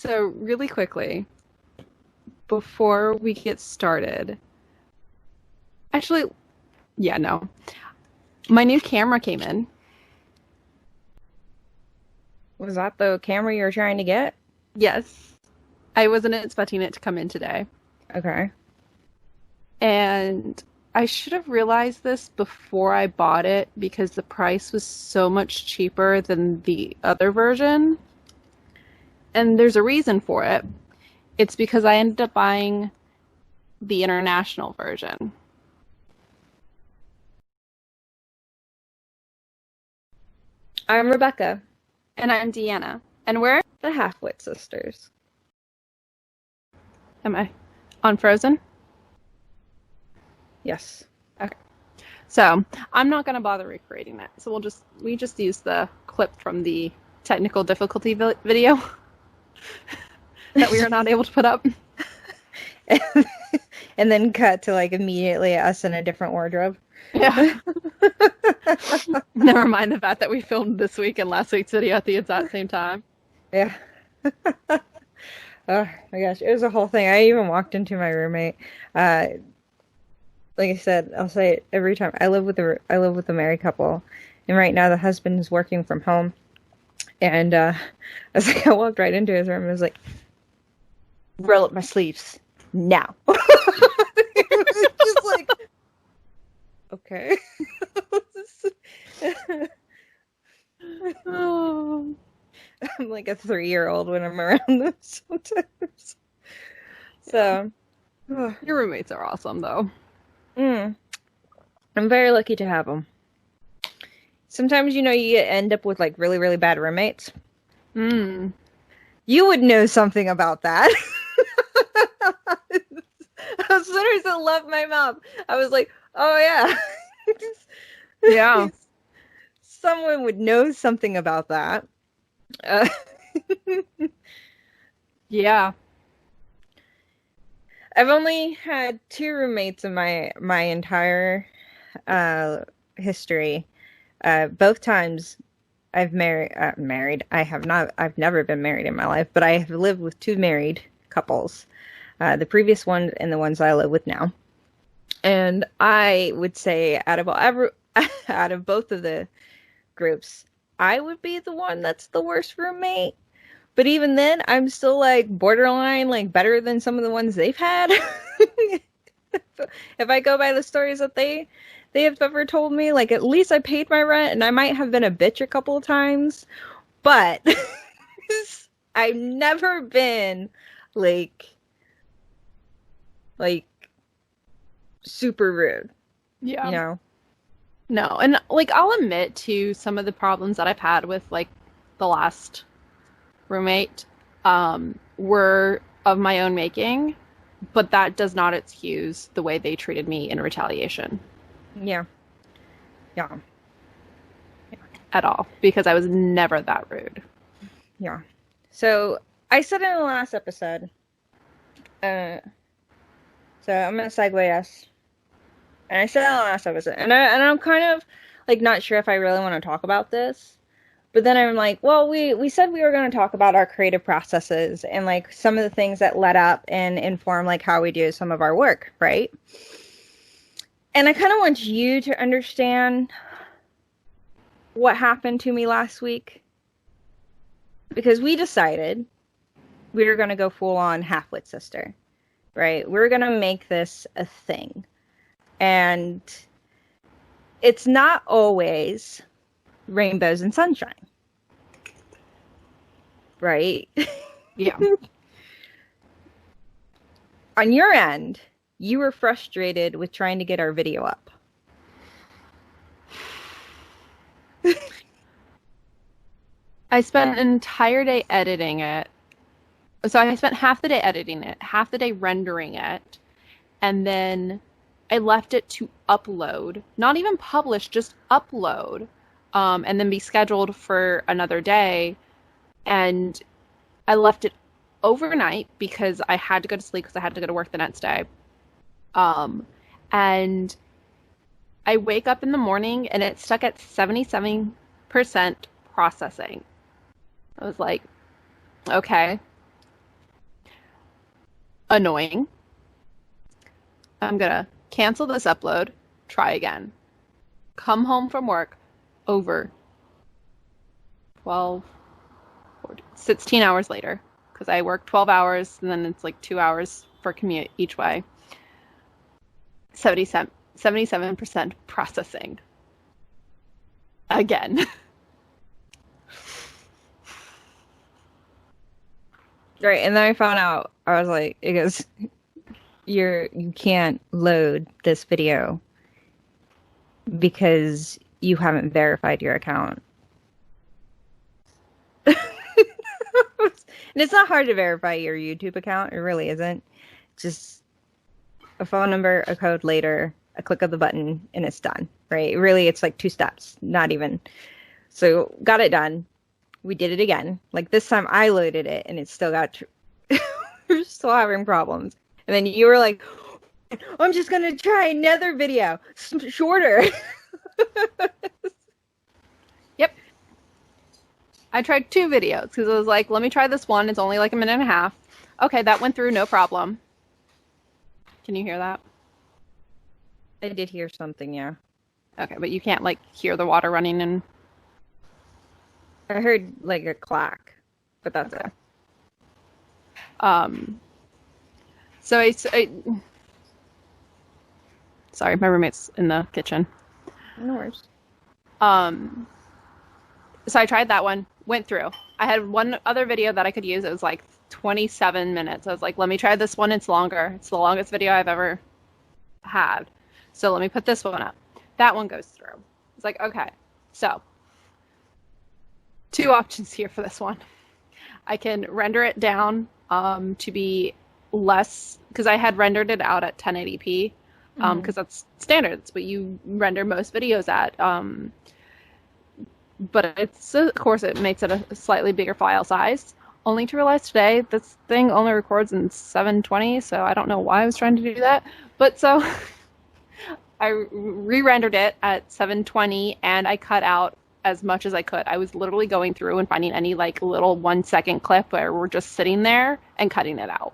So, really quickly, before we get started, actually, yeah, no. My new camera came in. Was that the camera you were trying to get? Yes. I wasn't expecting it to come in today. Okay. And I should have realized this before I bought it because the price was so much cheaper than the other version. And there's a reason for it. It's because I ended up buying the international version. I'm Rebecca, And I'm Deanna. And where the Halfwit Sisters. am I? On Frozen? Yes. Okay. So I'm not going to bother recreating that. So we just use the clip from the technical difficulty video that we were not able to put up. And then cut to immediately us in a different wardrobe. Yeah. Never mind the fact that we filmed this week and last week's video at the exact same time. Yeah. Oh my gosh, it was a whole thing. I even walked into my roommate. Like I said, I'll say it every time. I live with a married couple, and right now the husband is working from home. And I walked right into his room and was like, "Roll up my sleeves now." It was just like, okay. Oh, I'm like a 3-year-old when I'm around them sometimes. So, oh, your roommates are awesome, though. I'm very lucky to have them. Sometimes, you end up with really, really bad roommates. Mm. You would know something about that. As soon as it left my mouth, I was like, oh yeah. Yeah. Someone would know something about that. Uh, Yeah. I've only had 2 roommates in my entire history. Both times married. I have not. I've never been married in my life, but I have lived with 2 married couples. The previous one and the ones I live with now. And I would say out of both of the groups, I would be the one that's the worst roommate. But even then, I'm still borderline better than some of the ones they've had. If I go by the stories that they have ever told me, at least I paid my rent, and I might have been a bitch a couple of times, but I've never been like like super rude, Yeah. you know? No, and I'll admit to some of the problems that I've had with the last roommate were of my own making, but that does not excuse the way they treated me in retaliation Yeah, yeah, at all because I was never that rude. yeah. So I said in the last episode, uh, so I'm gonna segue us. And I said in the last episode, and I'm kind of not sure if I really want to talk about this. But then I'm like, well, we said we were going to talk about our creative processes and some of the things that led up and inform how we do some of our work, right? And I kind of want you to understand what happened to me last week, because we decided we were going to go full on Halfwit Sister, right? We were going to make this a thing. And it's not always rainbows and sunshine. Right? Yeah. On your end, you were frustrated with trying to get our video up. I spent an entire day editing it. So I spent half the day editing it, half the day rendering it, and then I left it to upload, not even publish, just upload, and then be scheduled for another day. And I left it overnight because I had to go to sleep because I had to go to work the next day. And I wake up in the morning and it's stuck at 77% processing. I was like, okay. Annoying. I'm gonna cancel this upload, try again. Come home from work, over 12, 14, 16 hours later, because I work 12 hours and then it's like 2 hours for commute each way. 77% processing. Again. Right, and then I found out, I was like, it goes, you can't load this video because you haven't verified your account. And it's not hard to verify your YouTube account. It really isn't. Just a phone number, a code later, a click of the button, and it's done, right? Really, it's like 2 steps, not even. So got it done. We did it again. Like this time I loaded it and it still got, we're still having problems. And then you were like, I'm just going to try another video, shorter. Yep. I tried 2 videos because I was like, let me try this one. It's only like a minute and a half. Okay, that went through, no problem. Can you hear that? I did hear something, yeah. Okay, but you can't like hear the water running and... I heard like a clack, but that's it. So I sorry, my roommate's in the kitchen. No worries. So I tried that one, went through. I had one other video that I could use. It was like 27 minutes. I was like, let me try this one. It's longer. It's the longest video I've ever had. So let me put this one up. That one goes through. It's like, okay, so 2 options here for this one. I can render it down to be less, because I had rendered it out at 1080p, because that's standard. It's what you render most videos at. But it's, of course, it makes it a slightly bigger file size. Only to realize today, this thing only records in 720, so I don't know why I was trying to do that. But so I re-rendered it at 720, and I cut out as much as I could. I was literally going through and finding any like little 1-second clip where we're just sitting there and cutting it out.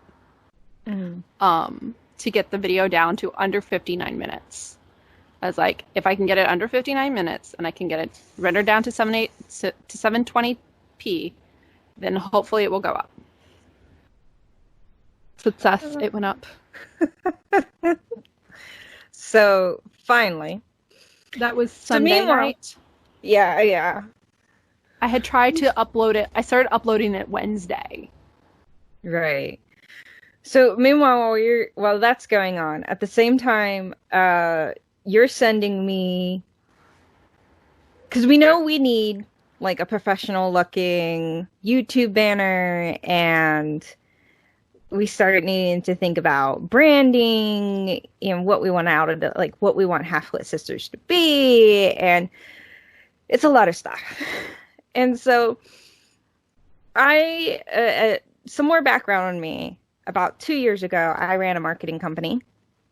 To get the video down to under 59 minutes. I was like, if I can get it under 59 minutes and I can get it rendered down to 720p, then hopefully it will go up. Success, it went up. So finally, that was Sunday night. Yeah. I had tried to upload it. I started uploading it Wednesday. Right. So meanwhile, while that's going on, at the same time, you're sending me, because we know we need like a professional looking YouTube banner, and we started needing to think about branding and what we want out of it, like what we want Halfwit Sisters to be, and it's a lot of stuff. And so some more background on me. About 2 years ago, I ran a marketing company.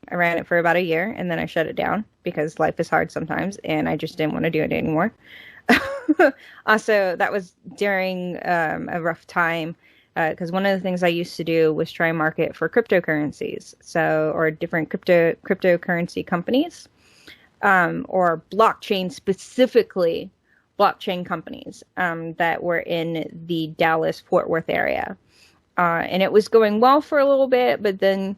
I ran it for about a year, and then I shut it down because life is hard sometimes, and I just didn't want to do it anymore. Also, that was during a rough time, because one of the things I used to do was try and market for cryptocurrencies, or different cryptocurrency companies, or blockchain, specifically blockchain companies that were in the Dallas-Fort Worth area. And it was going well for a little bit, but then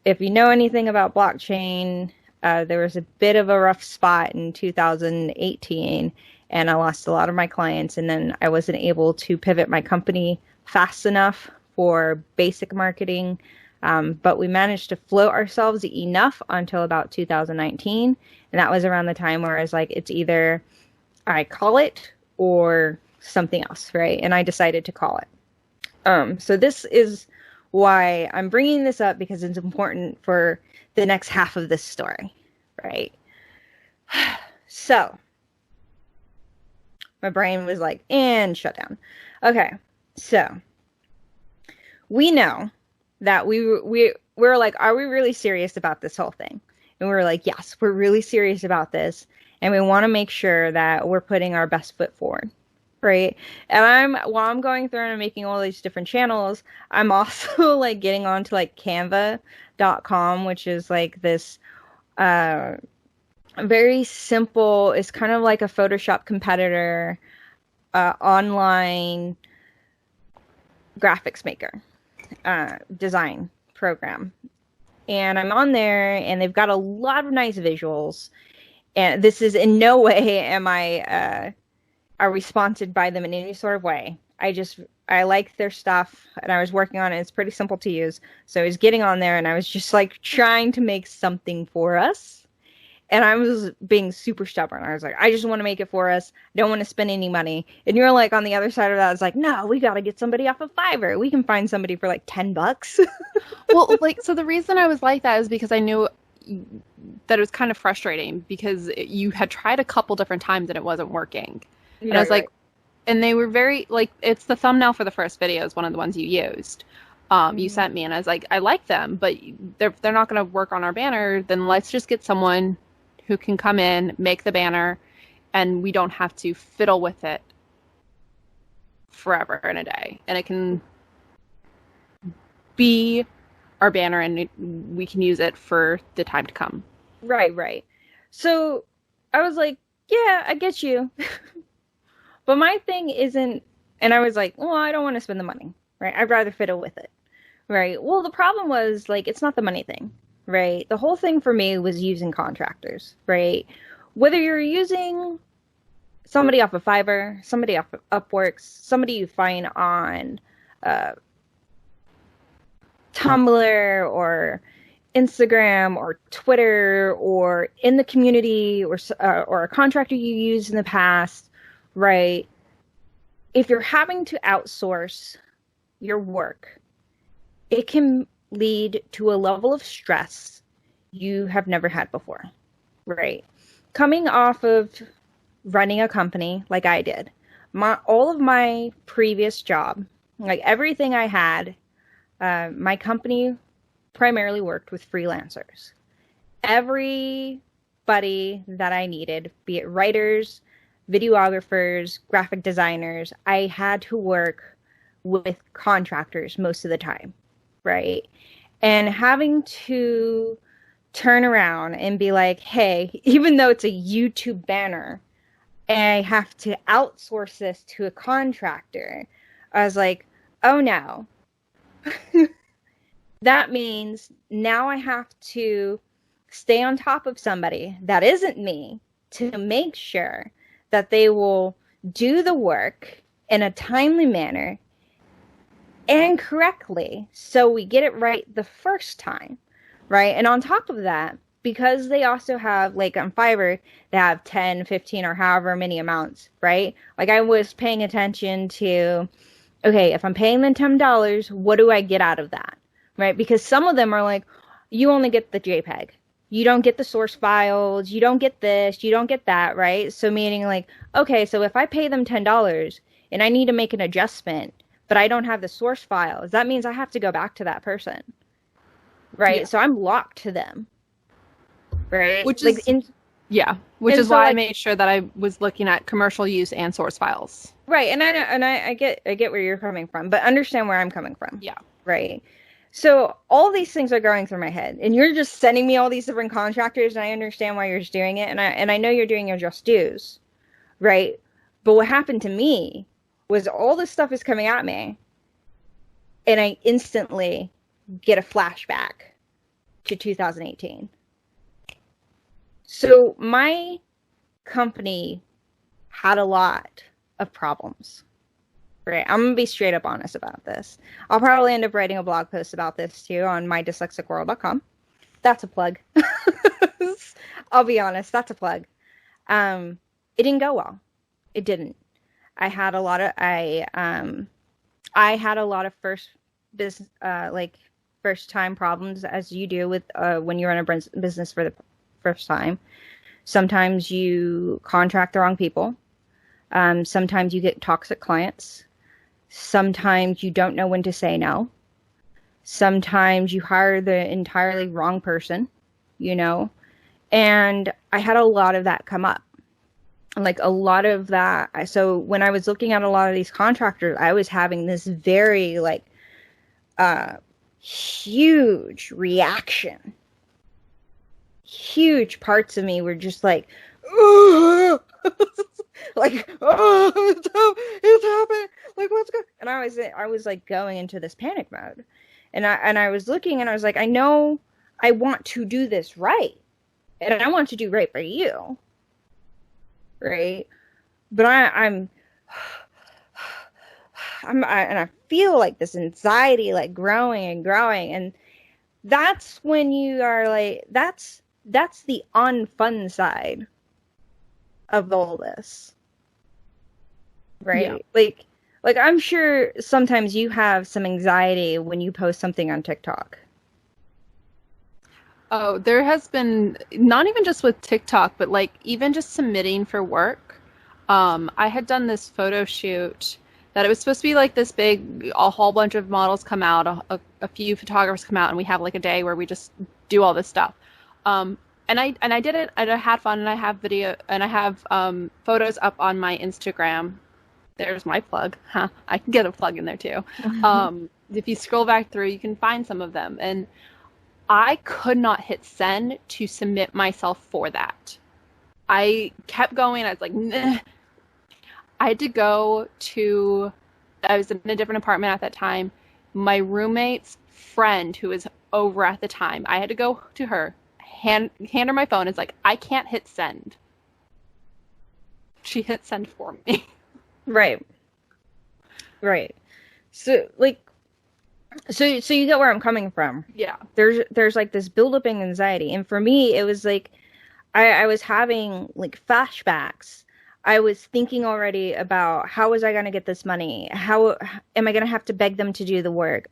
if you know anything about blockchain, there was a bit of a rough spot in 2018, and I lost a lot of my clients, and then I wasn't able to pivot my company fast enough for basic marketing, but we managed to float ourselves enough until about 2019, and that was around the time where I was like, it's either I call it or something else, right? And I decided to call it. So this is why I'm bringing this up, because it's important for the next half of this story, right? So my brain was like, and shut down. Okay, so we know that we're like, are we really serious about this whole thing? And we were like, yes, we're really serious about this, and we want to make sure that we're putting our best foot forward. right? And while I'm going through and I'm making all these different channels, I'm also like getting onto like canva.com, which is like this uh very simple, it's kind of like a Photoshop competitor, online graphics maker, design program. And I'm on there and they've got a lot of nice visuals. And this is in no way am I are responded by them in any sort of way. I like their stuff and I was working on it. It's pretty simple to use. So I was getting on there and I was just like trying to make something for us. And I was being super stubborn. I was like, I just want to make it for us. I don't want to spend any money. And you're like on the other side of that. It's like, no, we got to get somebody off of Fiverr. We can find somebody for like $10. Well, like, so the reason I was like that is because I knew that it was kind of frustrating because you had tried a couple different times and it wasn't working. And I was like, and they were very, like, it's the thumbnail for the first video is one of the ones you used. You sent me, and I was like, I like them, but they're not going to work on our banner. Then let's just get someone who can come in, make the banner, and we don't have to fiddle with it forever and a day. And it can be our banner and we can use it for the time to come. Right. So I was like, yeah, I get you. But my thing isn't, and I was like, well, I don't want to spend the money, right? I'd rather fiddle with it, right? Well, the problem was, like, it's not the money thing, right? The whole thing for me was using contractors, right? Whether you're using somebody off of Fiverr, somebody off of Upworks, somebody you find on Tumblr or Instagram or Twitter or in the community or a contractor you used in the past, right? If you're having to outsource your work, it can lead to a level of stress you have never had before, right? Coming off of running a company like I did, all of my previous job, like everything I had, my company primarily worked with freelancers. Everybody that I needed, be it writers, videographers, graphic designers, I had to work with contractors most of the time, right? And having to turn around and be like, hey, even though it's a YouTube banner, and I have to outsource this to a contractor, I was like, oh no. That means now I have to stay on top of somebody that isn't me to make sure that they will do the work in a timely manner and correctly so we get it right the first time, right? And on top of that, because they also have, like on Fiverr, they have 10, 15, or however many amounts, right? Like I was paying attention to, okay, if I'm paying them $10, what do I get out of that, right? Because some of them are like, you only get the JPEG. You don't get the source files. You don't get this. You don't get that, right? So meaning like, okay, so if I pay them $10 and I need to make an adjustment, but I don't have the source files, that means I have to go back to that person, right? Yeah. So I'm locked to them, right? Which is, which is why I made sure that I was looking at commercial use and source files. Right, and I get where you're coming from, but understand where I'm coming from. Yeah. Right. So all these things are going through my head, and you're just sending me all these different contractors, and I understand why you're just doing it, and I know you're doing your just dues, right? But what happened to me was all this stuff is coming at me, and I instantly get a flashback to 2018. So my company had a lot of problems. Right. I'm going to be straight up honest about this. I'll probably end up writing a blog post about this too on mydyslexicworld.com. That's a plug. I'll be honest. That's a plug. It didn't go well. It didn't. I had a lot of first time problems, as you do with when you run a business for the first time. Sometimes you contract the wrong people. Sometimes you get toxic clients. Sometimes you don't know when to say no. Sometimes you hire the entirely wrong person, you know. And I had a lot of that come up. like a lot of that. So when I was looking at a lot of these contractors, I was having this very like huge reaction. Huge parts of me were just like, like, oh, it's happening. Like, what's going? And I was like going into this panic mode, and I was looking, and I was like, I know I want to do this right, and I want to do right by you, right? But and I feel like this anxiety like growing and growing, and that's when you are like, that's the unfun side of all this, right? Yeah. Like I'm sure sometimes you have some anxiety when you post something on TikTok. Oh, there has been not even just with TikTok, but like even just submitting for work. I had done this photo shoot that it was supposed to be like this big, a whole bunch of models come out, a few photographers come out, and we have like a day where we just do all this stuff. And I did it, and I had fun, and I have video, and I have photos up on my Instagram. There's my plug. Huh. I can get a plug in there too. If you scroll back through, you can find some of them. And I could not hit send to submit myself for that. I kept going. I was like, nah. I had to go to, I was in a different apartment at that time. My roommate's friend, who was over at the time, I had to go to her, hand her my phone. It's like, I can't hit send. She hit send for me. Right. Right. So like so you get where I'm coming from. Yeah. There's like this buildup in anxiety. And for me it was like I was having like flashbacks. I was thinking already about how was I gonna get this money? How am I gonna have to beg them to do the work?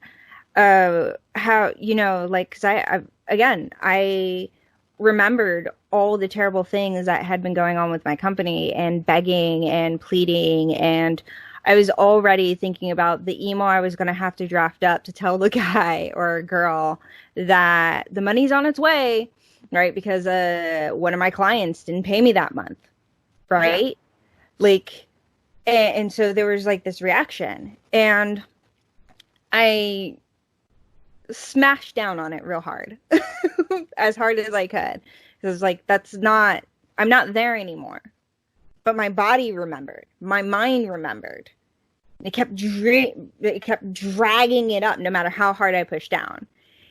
How, you know, like, because I remembered all the terrible things that had been going on with my company and begging and pleading, and I was already thinking about the email I was going to have to draft up to tell the guy or girl that the money's on its way, right? Because one of my clients didn't pay me that month, right? Yeah. Like, and so there was like this reaction, and I smashed down on it real hard, as hard as I could. Because like, I'm not there anymore. But my body remembered. My mind remembered. It kept dragging it up no matter how hard I pushed down.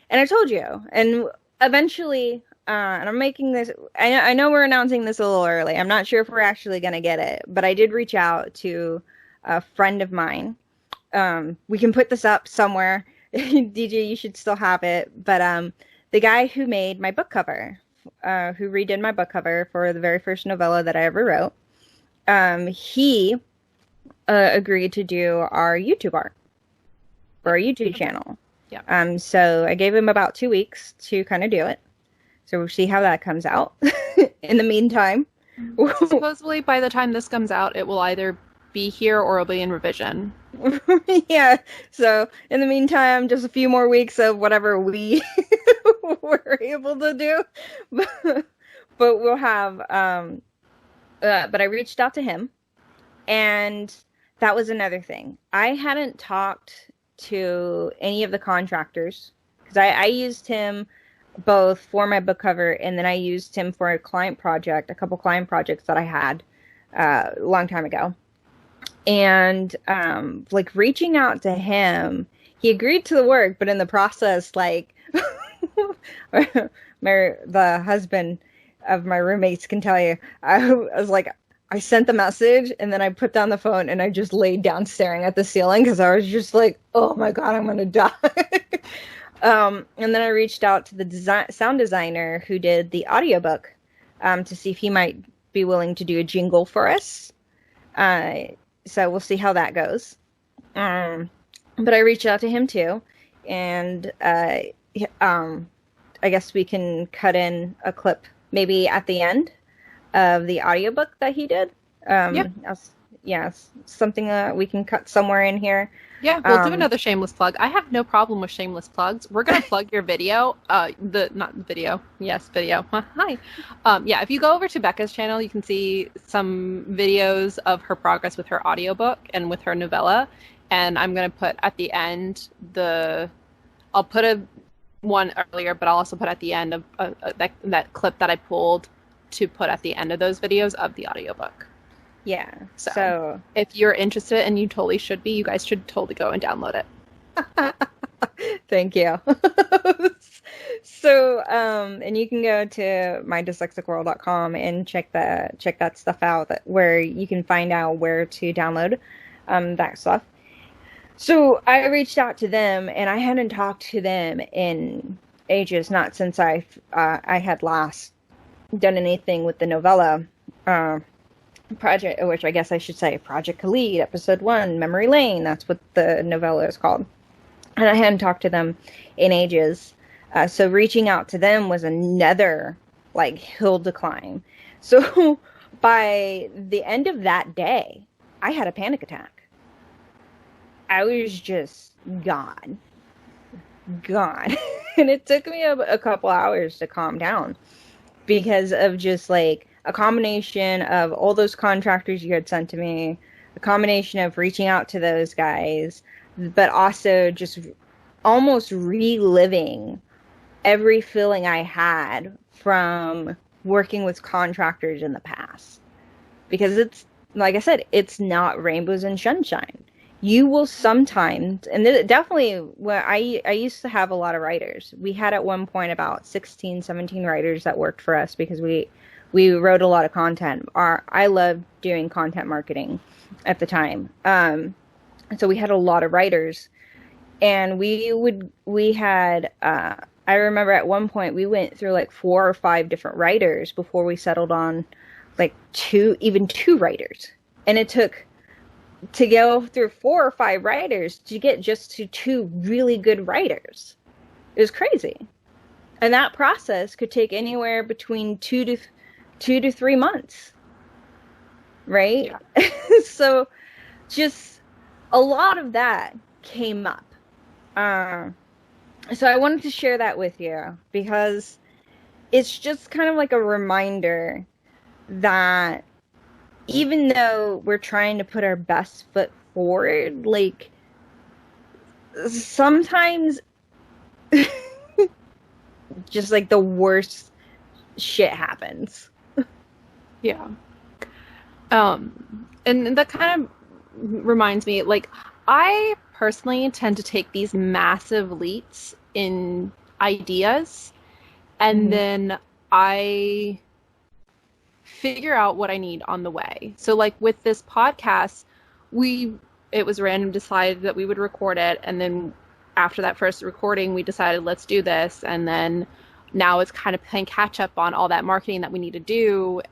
And I told you. And eventually, and I'm making this, I know we're announcing this a little early. I'm not sure if we're actually going to get it. But I did reach out to a friend of mine. We can put this up somewhere. DJ, you should still have it. But the guy who made my book cover, who redid my book cover for the very first novella that I ever wrote, he agreed to do our YouTube art for our YouTube channel. Yeah. So I gave him about 2 weeks to kind of do it. So we'll see how that comes out. In the meantime, supposedly by the time this comes out, it will either be here or it'll be in revision. Yeah. So in the meantime, just a few more weeks of whatever we were able to do, but we'll have. But I reached out to him, and that was another thing. I hadn't talked to any of the contractors because I used him both for my book cover, and then I used him for a couple client projects that I had a long time ago. And like reaching out to him, he agreed to the work, but in the process, like the husband of my roommates can tell you, I was like, I sent the message and then I put down the phone and I just laid down staring at the ceiling because I was just like, oh my God, I'm gonna die. And then I reached out to the sound designer who did the audiobook to see if he might be willing to do a jingle for us. So we'll see how that goes. But I reached out to him too, and I guess we can cut in a clip maybe at the end of the audiobook that he did. Yeah, something that we can cut somewhere in here. Yeah, we'll do another shameless plug. I have no problem with shameless plugs. We're gonna plug your video. Not video. Yes, video. Hi. Yeah, if you go over to Becca's channel, you can see some videos of her progress with her audiobook and with her novella. And I'm gonna put at the end I'll put a one earlier, but I'll also put at the end of that clip that I pulled to put at the end of those videos of the audiobook. Yeah. So if you're interested, and you totally should be, you guys should totally go and download it. Thank you. So, and you can go to mydyslexicworld.com and check that stuff out, where you can find out where to download that stuff. So I reached out to them, and I hadn't talked to them in ages, not since I had last done anything with the novella project, which I guess I should say Project Khalid, episode 1, Memory Lane. That's what the novella is called. And I hadn't talked to them in ages. So reaching out to them was another hill to climb. So by the end of that day, I had a panic attack. I was just gone. And it took me a couple hours to calm down, because of just a combination of all those contractors you had sent to me, a combination of reaching out to those guys, but also just almost reliving every feeling I had from working with contractors in the past. Because it's, like I said, it's not rainbows and sunshine. You will sometimes, and definitely, when I used to have a lot of writers. We had at one point about 16, 17 writers that worked for us, because we wrote a lot of content. I loved doing content marketing at the time. So we had a lot of writers, and we had, I remember at one point we went through 4 or 5 different writers before we settled on two writers. And it took to go through 4 or 5 writers to get just to 2 really good writers. It was crazy. And that process could take anywhere between 2 to 3 months. Right? Yeah. So just a lot of that came up. So I wanted to share that with you, because it's just kind of like a reminder that even though we're trying to put our best foot forward, sometimes just the worst shit happens. Yeah. And that kind of reminds me, I personally tend to take these massive leaps in ideas, and then I figure out what I need on the way. So with this podcast, it was random, decided that we would record it, and then after that first recording, we decided let's do this, and then now it's kind of playing catch up on all that marketing that we need to do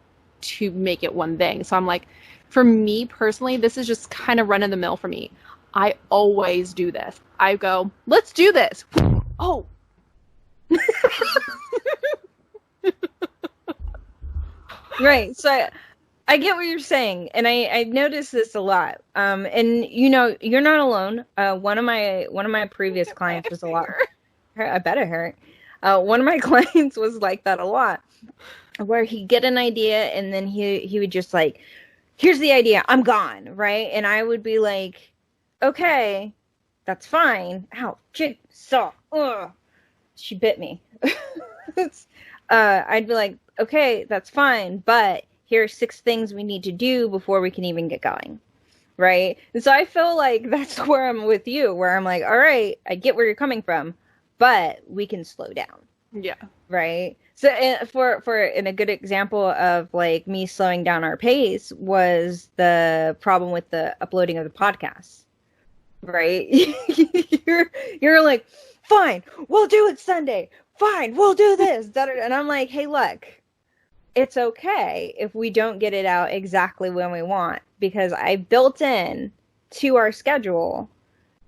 to make it one thing. So I'm for me personally, this is just kind of run of the mill for me. I always do this. I go, let's do this. Oh. Right. So I get what you're saying, and I notice this a lot. And you're not alone. One of my previous clients was a lot. I bet it hurt. One of my clients was like that a lot, where he'd get an idea, and then he would just here's the idea, I'm gone, right? And I would be like, okay, that's fine. Ow, jigsaw. Ugh. She bit me. I'd be like, okay, that's fine, but here are 6 things we need to do before we can even get going, right? And so I feel like that's where I'm with you, where I'm like, all right, I get where you're coming from, but we can slow down. Yeah. Right? So in a good example of me slowing down our pace was the problem with the uploading of the podcast, right? you're like, fine, we'll do it Sunday. Fine, we'll do this. And I'm like, hey, look, it's okay if we don't get it out exactly when we want, because I built in to our schedule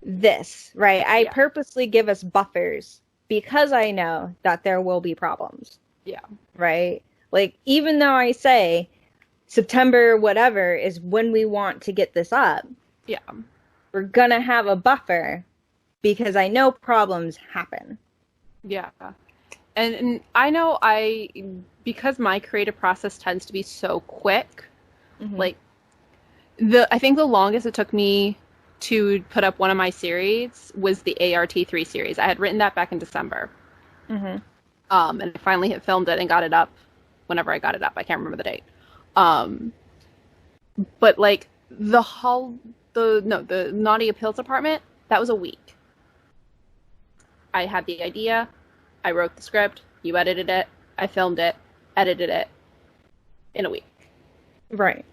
this, right? I purposely give us buffers because I know that there will be problems. Yeah. Right? Even though I say September whatever is when we want to get this up. Yeah. we're gonna have a buffer because I know problems happen. Yeah. And I know because my creative process tends to be so quick, Mm-hmm. like I think the longest it took me to put up one of my series was the ART3 series. I had written that back in December. Mm-hmm. And I finally had filmed it and got it up whenever I got it up. I can't remember the date. Um, but like the Naughty Appeals Department, that was a week. I had the idea, I wrote the script, you edited it, I filmed it, edited it in a week. Right.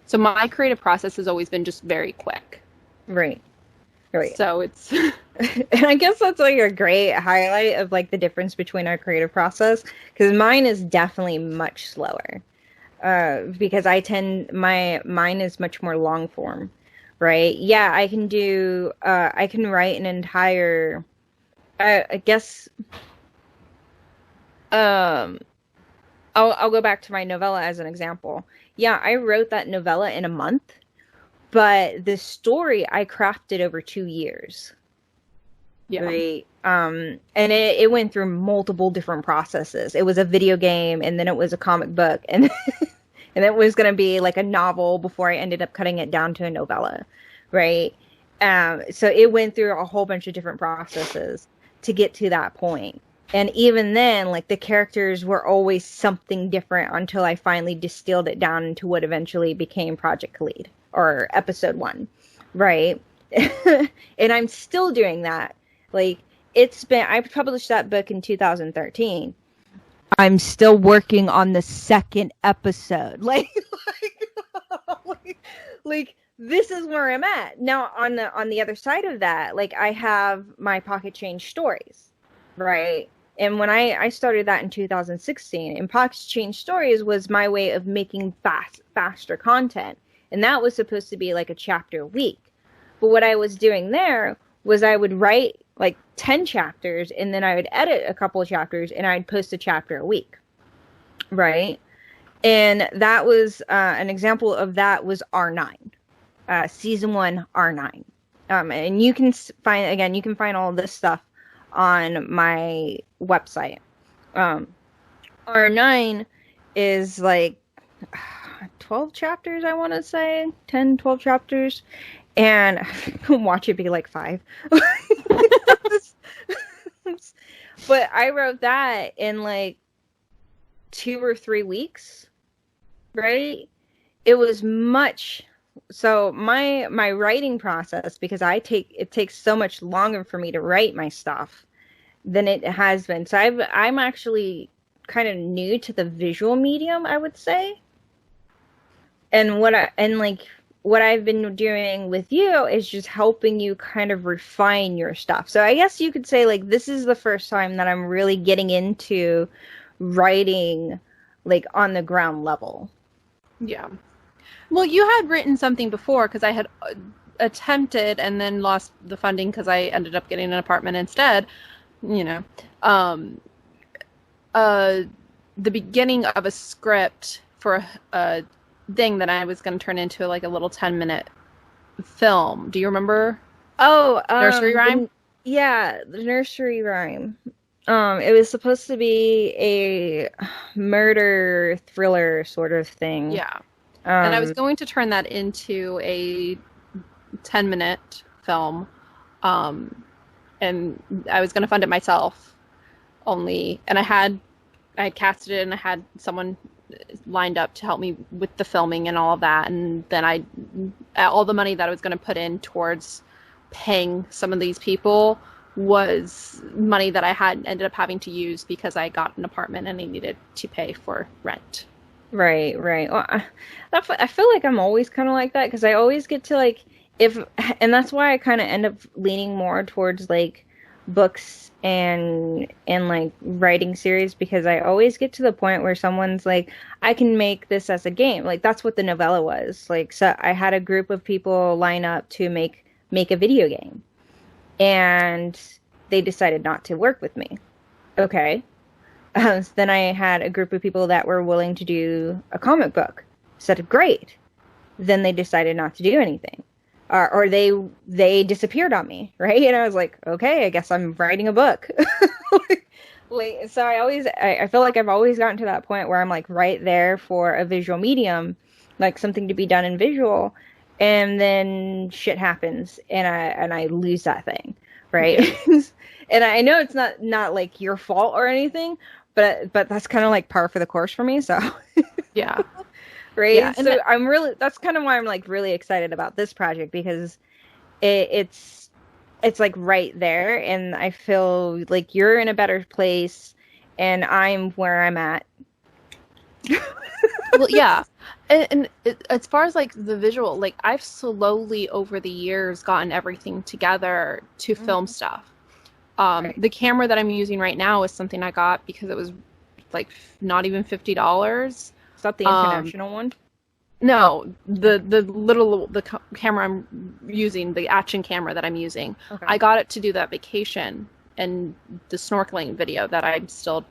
So my creative process has always been just very quick. Right. Right. So it's And I guess that's like a great highlight of like the difference between our creative process, because mine is definitely much slower. Because mine is much more long form, right? Yeah, I can write an entire, I guess, um, I'll go back to my novella as an example. Yeah, I wrote that novella in a month, but the story I crafted over 2 years. yeah. Right. And it went through multiple different processes. It was a video game, and then it was a comic book, and and it was going to be like a novel before I ended up cutting it down to a novella, right? So it went through a whole bunch of different processes to get to that point. And even then, like the characters were always something different until I finally distilled it down into what eventually became Project Lead or episode 1, right? And I'm still doing that. Like I published that book in 2013. I'm still working on the second episode. Like this is where I'm at. Now on the other side of that, like I have my Pocket Change stories, right? And when I started that in 2016, and Pocket Change stories was my way of making faster content. And that was supposed to be like a chapter a week. But what I was doing there was I would write like 10 chapters, and then I would edit a couple of chapters, and I'd post a chapter a week, right? And that was an example of that was R9, season 1 R9. And you can find all this stuff on my website. R9 is like 12 chapters, I want to say 10, 12 chapters. And watch it be like 5. But I wrote that in like 2 or 3 weeks, right? It was much. So my writing process, because it takes so much longer for me to write my stuff than it has been. So I'm actually kind of new to the visual medium, I would say. And what I've been doing with you is just helping you kind of refine your stuff. So I guess you could say like this is the first time that I'm really getting into writing like on the ground level. Yeah. Well, you had written something before because I had attempted and then lost the funding because I ended up getting an apartment instead. You know, um, the beginning of a script for a thing that I was going to turn into like a little 10-minute film. Do you remember? Oh, Nursery rhyme? yeah, the nursery rhyme. It was supposed to be a murder thriller sort of thing. Yeah. And I was going to turn that into a 10-minute film. And I was going to fund it myself only. And I had casted it and I had someone lined up to help me with the filming and all of that. And then all the money that I was going to put in towards paying some of these people was money that I had ended up having to use because I got an apartment and I needed to pay for rent. Right, right. Well, I feel like I'm always kind of like that because I always get to like and that's why I kind of end up leaning more towards like books and like writing series, because I always get to the point where someone's like, I can make this as a game. Like that's what the novella was. Like, so I had a group of people line up to make a video game, and they decided not to work with me. Okay. So then I had a group of people that were willing to do a comic book. Said great. Then they decided not to do anything. or they disappeared on me, right? And I was like, okay, I guess I'm writing a book. Like, so I feel like I've always gotten to that point where I'm like right there for a visual medium, like something to be done in visual, and then shit happens and I lose that thing, right? Yeah. And I know it's not like your fault or anything, but that's kind of like par for the course for me, so Yeah. Yeah. right? And So I'm really that's kind of why I'm like really excited about this project because it's like right there, and I feel like you're in a better place and I'm where I'm at. well, yeah. As far as like the visual, like I've slowly over the years gotten everything together to film Mhm. stuff. Right. The camera that I'm using right now is something I got because it was like not even $50. Is that the Um, international one? no, the Okay. camera I'm using, the action camera that I'm using, Okay. I got it to do that vacation and the snorkeling video that I still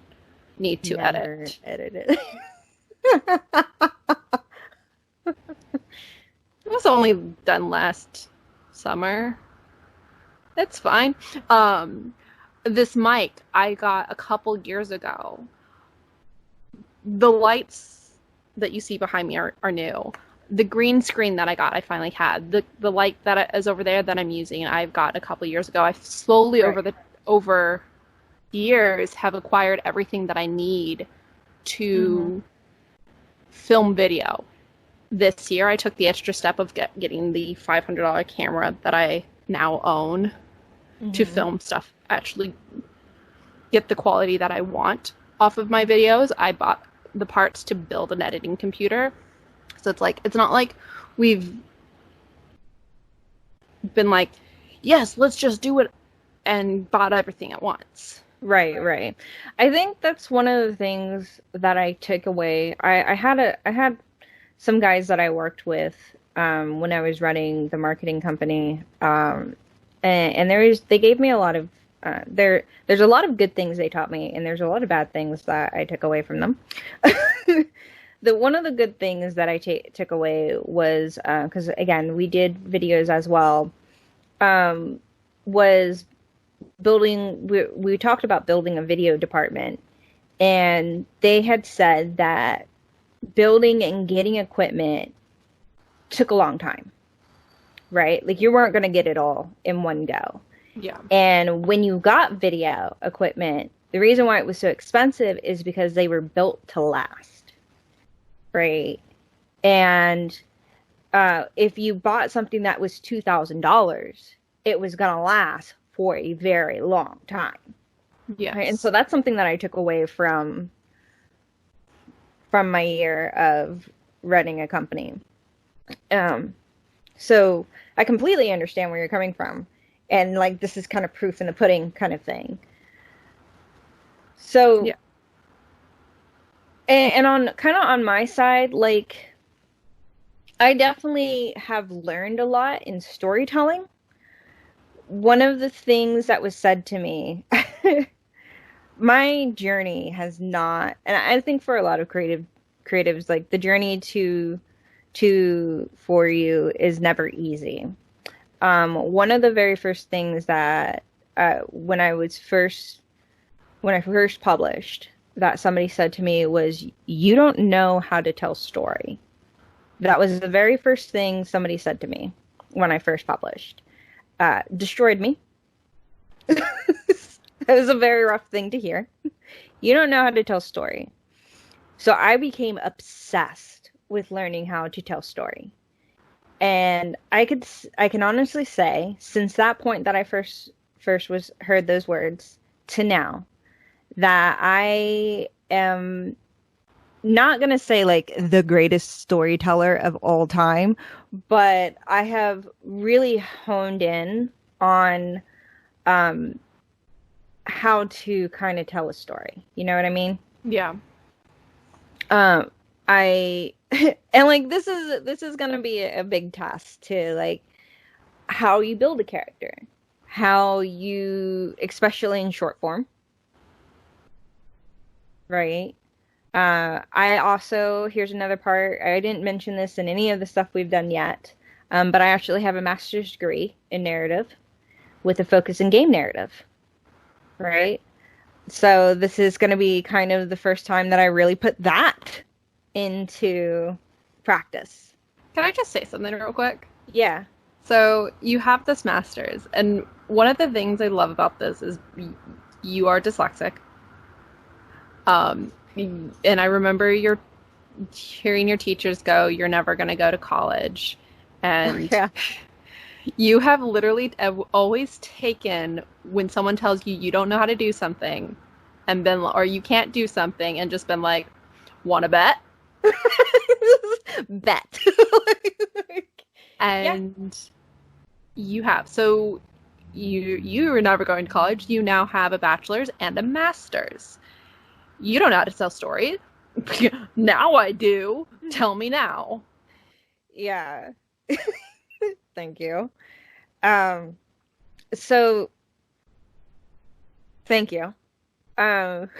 need to Never edit. edited. It was only done last summer. It's fine. Um, this mic I got a couple years ago. The lights that you see behind me are new. The green screen that I got, I finally had. The light that is over there that I'm using, I've got a couple years ago. I've slowly Right. over years have acquired everything that I need Hmm. to film video. This year, I took the extra step of getting the $500 camera that I now own to Hmm. film stuff, actually get the quality that I want off of my videos. I bought the parts to build an editing computer. So it's like, it's not like we've been like, yes, let's just do it and bought everything at once. Right, right. I think that's one of the things that I took away. I had some guys that I worked with when I was running the marketing company, and they gave me a lot of there's a lot of good things they taught me, and there's a lot of bad things that I took away from them. The one of the good things that I took away was because again we did videos as well, was building. We talked about building a video department, and they had said that building and getting equipment took a long time, right? Like you weren't going to get it all in one go. Yeah. And when you got video equipment, the reason why it was so expensive is because they were built to last, right? And if you bought something that was $2,000, it was going to last for a very long time. Right? And so Yes. that's something that I took away from my year of running a company. Um, so I completely understand where you're coming from. And like this is kind of proof in the pudding kind of thing. So Yeah. and on kind of on my side, like I definitely have learned a lot in storytelling. One of the things that was said to me, my journey has not, and I think for a lot of creatives, like the journey to for you is never easy. One of the very first things that when I first published that somebody said to me was, "You don't know how to tell story." That was the very first thing somebody said to me when I first published. Destroyed me. It was a very rough thing to hear. You don't know how to tell story. So I became obsessed with learning how to tell story. And I can honestly say since that point that I first was heard those words to now that I am not going to say like the greatest storyteller of all time, but I have really honed in on um how to kind of tell a story. You know what I mean? Yeah. Um, I and like this is gonna be a big task to like how you build a character, how you, especially in short form, right? I also here's another part. I didn't mention this in any of the stuff we've done yet. But I actually have a master's degree in narrative with a focus in game narrative, right? So this is going to be kind of the first time that I really put that into practice. Can I just say something real quick? Yeah. So you have this master's, and one of the things I love about this is you are dyslexic. And I remember hearing your teachers go, "You're never going to go to college," and Yeah. you have literally always taken when someone tells you you don't know how to do something, and been or you can't do something, and just been like, "Want to bet?" Bet. And you have. So you were never going to college. You now have a bachelor's and a master's. You don't know how to tell stories. Now I do. Tell me now. Yeah. Thank you. So thank you. Um,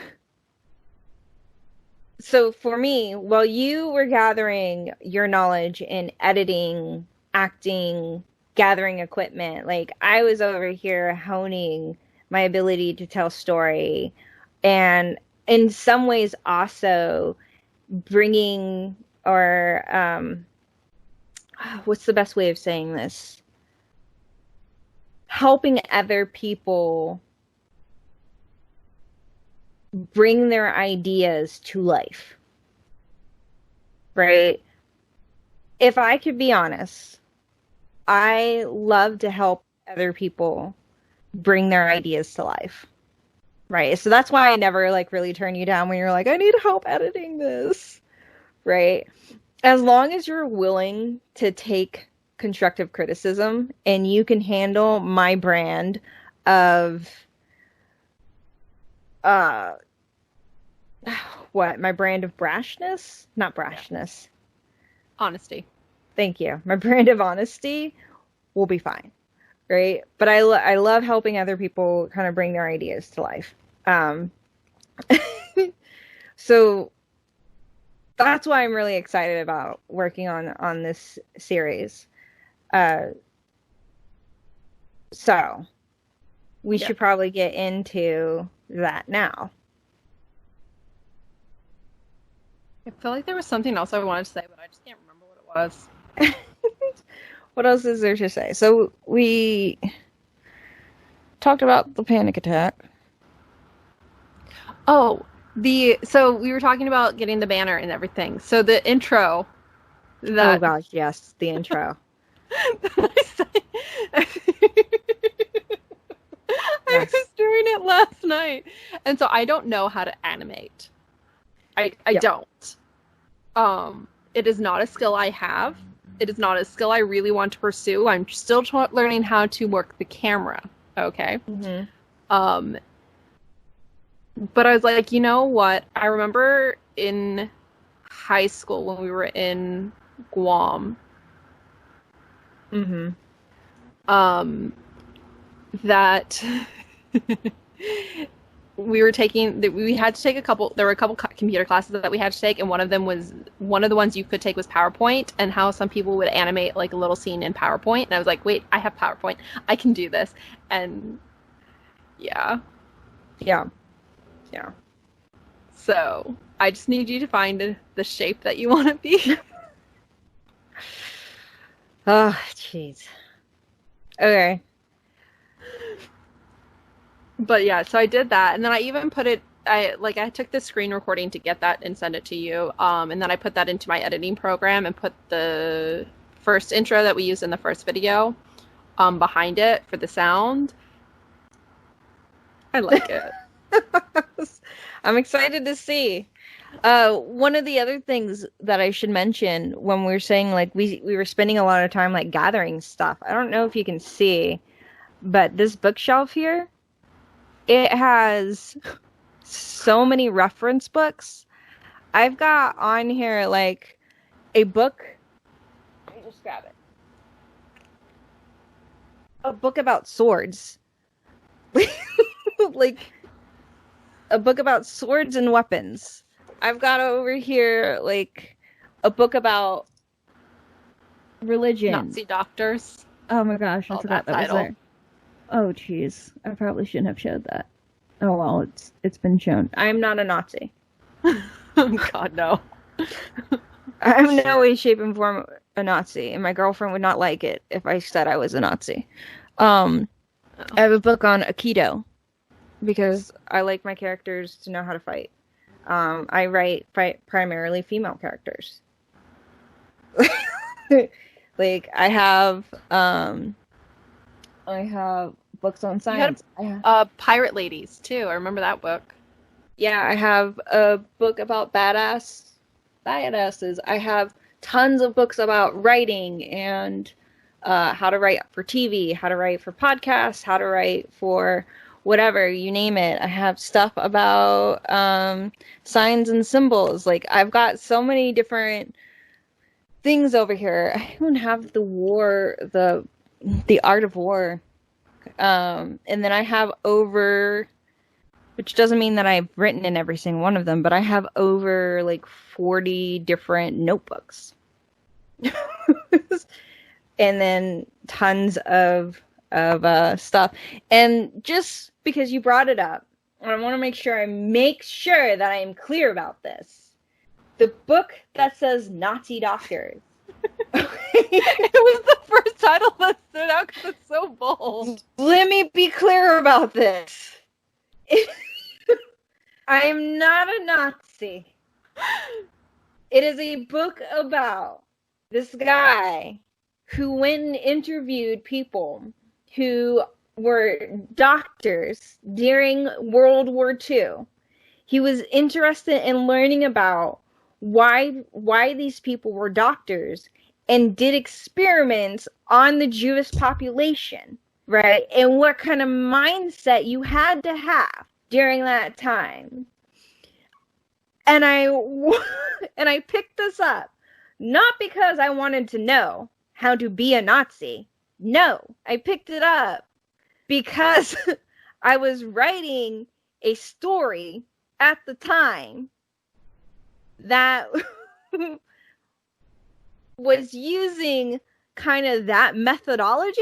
so for me, while you were gathering your knowledge in editing, acting, gathering equipment, like I was over here honing my ability to tell story and in some ways also bringing or what's the best way of saying this? Helping other people bring their ideas to life, right? If I could be honest, I love to help other people bring their ideas to life, right? So that's why I never like really turn you down when you're like, I need help editing this, right? As long as you're willing to take constructive criticism and you can handle my brand of uh what, my brand of brashness? Not brashness. Honesty. Thank you. My brand of honesty will be fine, right? But I love helping other people kind of bring their ideas to life. So that's why I'm really excited about working on this series. So we should probably get into that now. I feel like there was something else I wanted to say, but I just can't remember what it was. What else is there to say? So we talked about the panic attack. Oh, so we were talking about getting the banner and everything. So the intro Oh that gosh, yes, the intro. I Yes. was doing it last night. And so I don't know how to animate. I Yep. don't. It is not a skill I have. It is not a skill I really want to pursue. I'm still learning how to work the camera. Okay. Mm-hmm. But I was like, you know what? I remember in high school when we were in Guam. Mm-hmm. That we had to take there were a couple computer classes that we had to take, and one of the ones you could take was PowerPoint, and how some people would animate like a little scene in PowerPoint. And I was like, wait, I have PowerPoint. I can do this. And yeah. So I just need you to find the shape that you want to be. Oh, jeez. Okay. But yeah, so I did that, and then I even put it. I took the screen recording to get that and send it to you. And then I put that into my editing program and put the first intro that we used in the first video behind it for the sound. I like it. I'm excited to see. One of the other things that I should mention when we were saying like we were spending a lot of time like gathering stuff. I don't know if you can see, but this bookshelf here, it has so many reference books. I've got on here like a book. Let me just grab it. A book about swords. Like a book about swords and weapons. I've got over here like a book about religion. Nazi doctors. Oh my gosh, I Oh, forgot that was title. there. Oh jeez, I probably shouldn't have showed that. Oh well, it's been shown. I am not a Nazi. God, no. I'm in no way, shape, and form a Nazi, and my girlfriend would not like it if I said I was a Nazi. I have a book on Aikido because I like my characters to know how to fight. I write primarily female characters. Like I have books on science. Pirate Ladies too. I remember that book. Yeah, I have a book about badasses. I have tons of books about writing and how to write for TV, how to write for podcasts, how to write for whatever, you name it. I have stuff about signs and symbols. Like I've got so many different things over here. I even have the art of war. And then I have over, which doesn't mean that I've written in every single one of them, but I have over like 40 different notebooks. And then tons of stuff. And just because you brought it up, I want to make sure that I am clear about this. The book that says Nazi doctors. It was the first title that stood out because it's so bold. Let me be clear about this. I am not a Nazi. It is a book about this guy who went and interviewed people who were doctors during World War II. He was interested in learning about why these people were doctors and did experiments on the Jewish population, right? And what kind of mindset you had to have during that time. And I picked this up not because I wanted to know how to be a Nazi. No, I picked it up because I was writing a story at the time that was using kind of that methodology.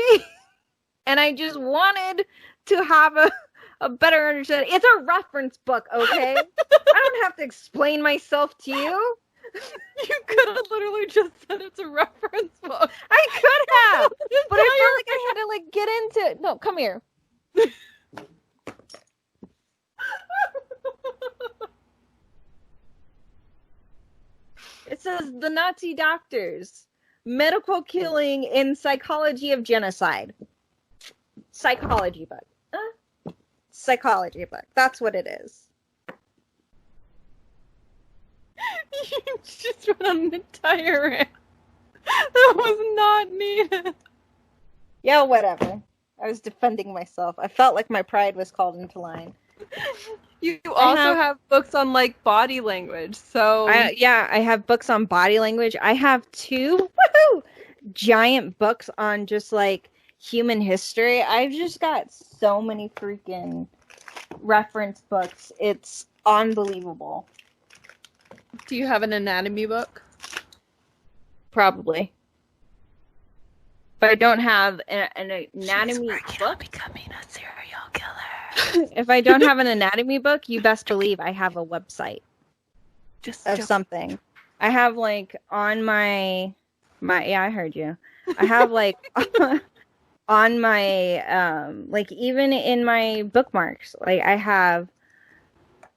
And I just wanted to have a better understanding. It's a reference book, okay? I don't have to explain myself to you. You could have literally just said it's a reference book. I could have, but I felt like I had to like get into it. No, come here. It says The Nazi Doctors, Medical Killing and Psychology of Genocide. Psychology book. Psychology book. That's what it is. You just went on an entire rant. That was not needed. Yeah, whatever. I was defending myself. I felt like my pride was called into line. You also have books on like body language, so I have books on body language. I have 2 giant books on just like human history. I've just got so many freaking reference books. It's unbelievable. Do you have an anatomy book? Probably. But I don't have an anatomy book. Becoming a serial killer. If I don't have an anatomy book, you best believe I have a website of Just something. I have like on my yeah, I heard you. I have like on my like even in my bookmarks, like I have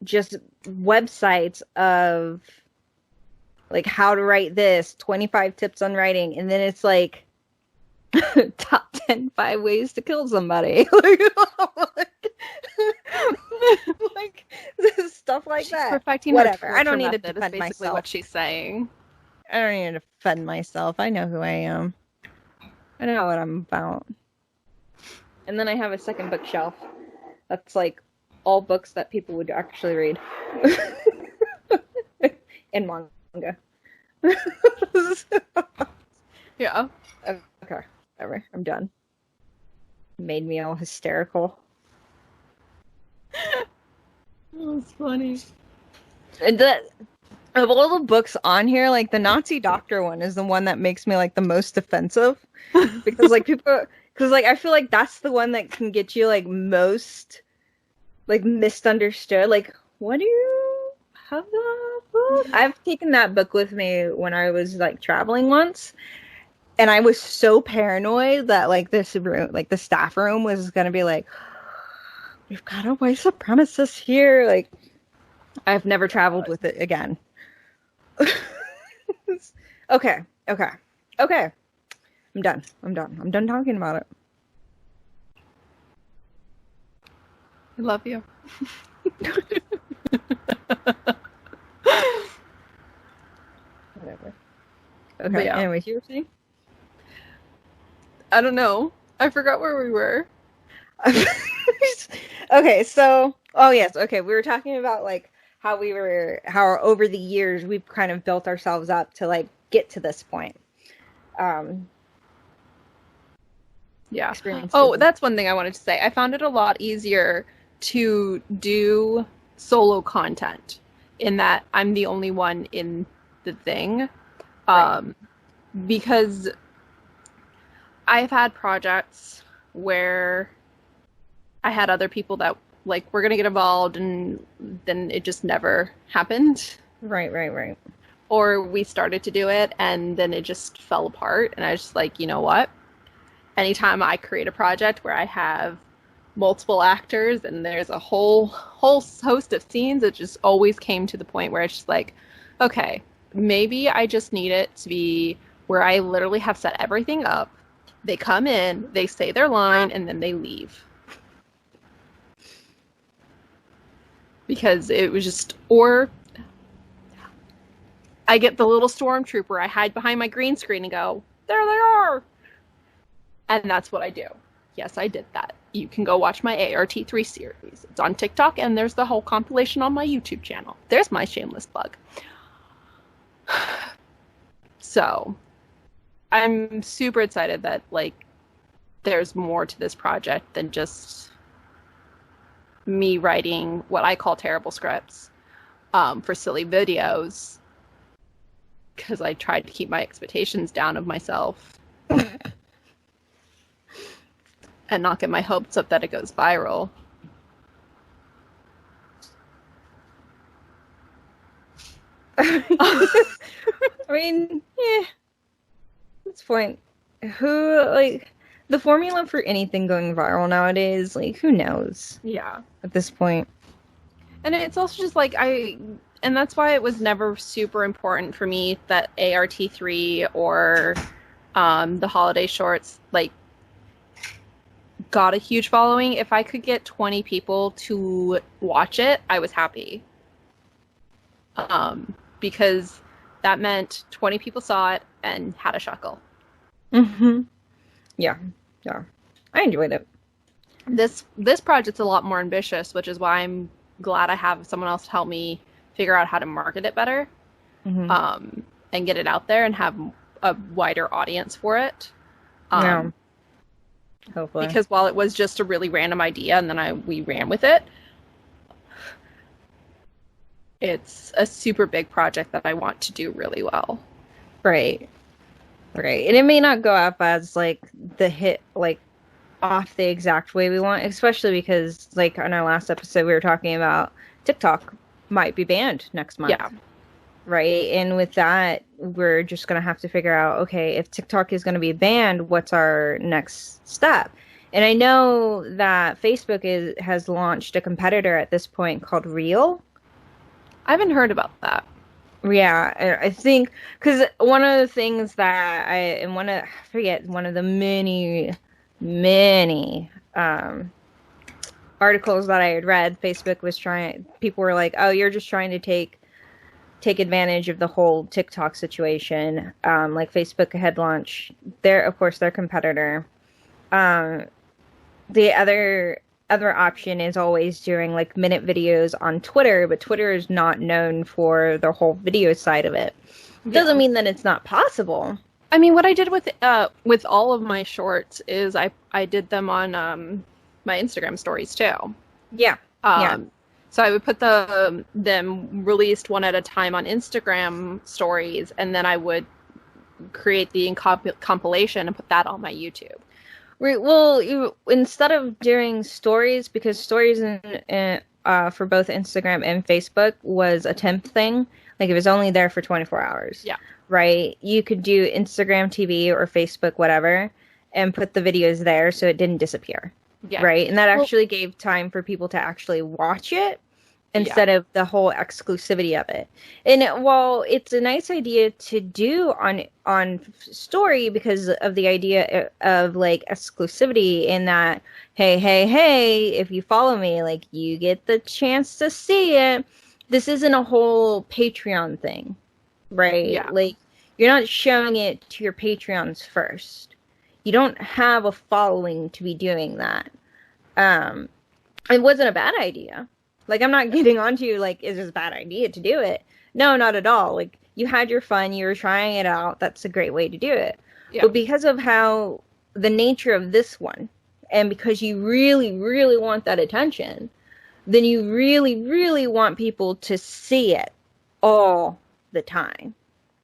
just websites of like how to write this, 25 tips on writing, and then it's like top 10 5 ways to kill somebody. Like stuff like she's that. perfecting Whatever. Her I don't need to method defend is basically myself. what she's saying. I don't need to defend myself. I know who I am. I know what I'm about. And then I have a second bookshelf that's like all books that people would actually read. And manga. Yeah. Okay, whatever. I'm done. Made me all hysterical. That was funny. And of all the books on here, like the Nazi doctor one is the one that makes me like the most defensive because like people, because like I feel like that's the one that can get you like most like misunderstood. Like, what do you have that book? I've taken that book with me when I was like traveling once, and I was so paranoid that like this room, like the staff room, was gonna be like, we've got a white supremacist here. Like, I've never traveled with it again. Okay, okay, okay. I'm done. I'm done. I'm done talking about it. I love you. Whatever. Okay. Yeah. Anyways, you were saying? I don't know. I forgot where we were. Okay, so oh yes, okay, we were talking about like how over the years we've kind of built ourselves up to like get to this point. Yeah. Experiences. Oh, that's one thing I wanted to say. I found it a lot easier to do solo content in that I'm the only one in the thing. Right. Because I've had projects where I had other people that like were gonna get involved and then it just never happened. Right. Or we started to do it and then it just fell apart and I was just like, you know what? Anytime I create a project where I have multiple actors and there's a whole host of scenes, it just always came to the point where it's just like, okay, maybe I just need it to be where I literally have set everything up. They come in, they say their line, and then they leave. Because it was just, or I get the little stormtrooper, I hide behind my green screen and go, there they are! And that's what I do. Yes, I did that. You can go watch my ART3 series. It's on TikTok, and there's the whole compilation on my YouTube channel. There's my shameless plug. So, I'm super excited that, like, there's more to this project than just me writing what I call terrible scripts for silly videos. Because I tried to keep my expectations down of myself. And not get my hopes up that it goes viral. I mean, yeah. At this point, who like the formula for anything going viral nowadays? Like, who knows? Yeah. At this point. And it's also just like and that's why it was never super important for me that ART3 or the holiday shorts like got a huge following. If I could get 20 people to watch it, I was happy. Because that meant 20 people saw it and had a chuckle. Mm-hmm. Yeah. I enjoyed it. This project's a lot more ambitious, which is why I'm glad I have someone else to help me figure out how to market it better, and get it out there and have a wider audience for it. Yeah. Hopefully. Because while it was just a really random idea and then we ran with it, it's a super big project that I want to do really well. Right. And it may not go up as like the hit, like off the exact way we want, especially because like on our last episode we were talking about TikTok might be banned next month. Yeah. Right. And with that, we're just going to have to figure out, okay, if TikTok is going to be banned, what's our next step? And I know that Facebook has launched a competitor at this point called Reel. I haven't heard about that. Yeah, I think because one of the things that one of the many articles that I had read, people were like, oh, you're just trying to take advantage of the whole TikTok situation. Like Facebook had launched their competitor. The other option is always doing like minute videos on Twitter, but Twitter is not known for the whole video side of it. Doesn't mean that it's not possible. I mean, what I did with all of my shorts is I did them on my Instagram stories too. Yeah. So I would put them released one at a time on Instagram stories, and then I would create the compilation and put that on my YouTube. Right. Well, instead of doing stories, because stories for both Instagram and Facebook was a temp thing, like it was only there for 24 hours. Yeah. Right. You could do Instagram TV or Facebook, whatever, and put the videos there so it didn't disappear. Yeah. Right. And that Well, actually gave time for people to actually watch it yeah. instead of the whole exclusivity of it. And while it's a nice idea to do on story because of the idea of like exclusivity in that hey, if you follow me, like you get the chance to see it. This isn't a whole Patreon thing, right? Yeah. Like you're not showing it to your Patreons first. You don't have a following to be doing that. Um, it wasn't a bad idea. Like, I'm not getting onto you, like, is this a bad idea to do it? No, not at all. Like, you had your fun, you were trying it out. That's a great way to do it. Yeah. But because of how the nature of this one, and because you really, really want that attention, then you really, really want people to see it all the time.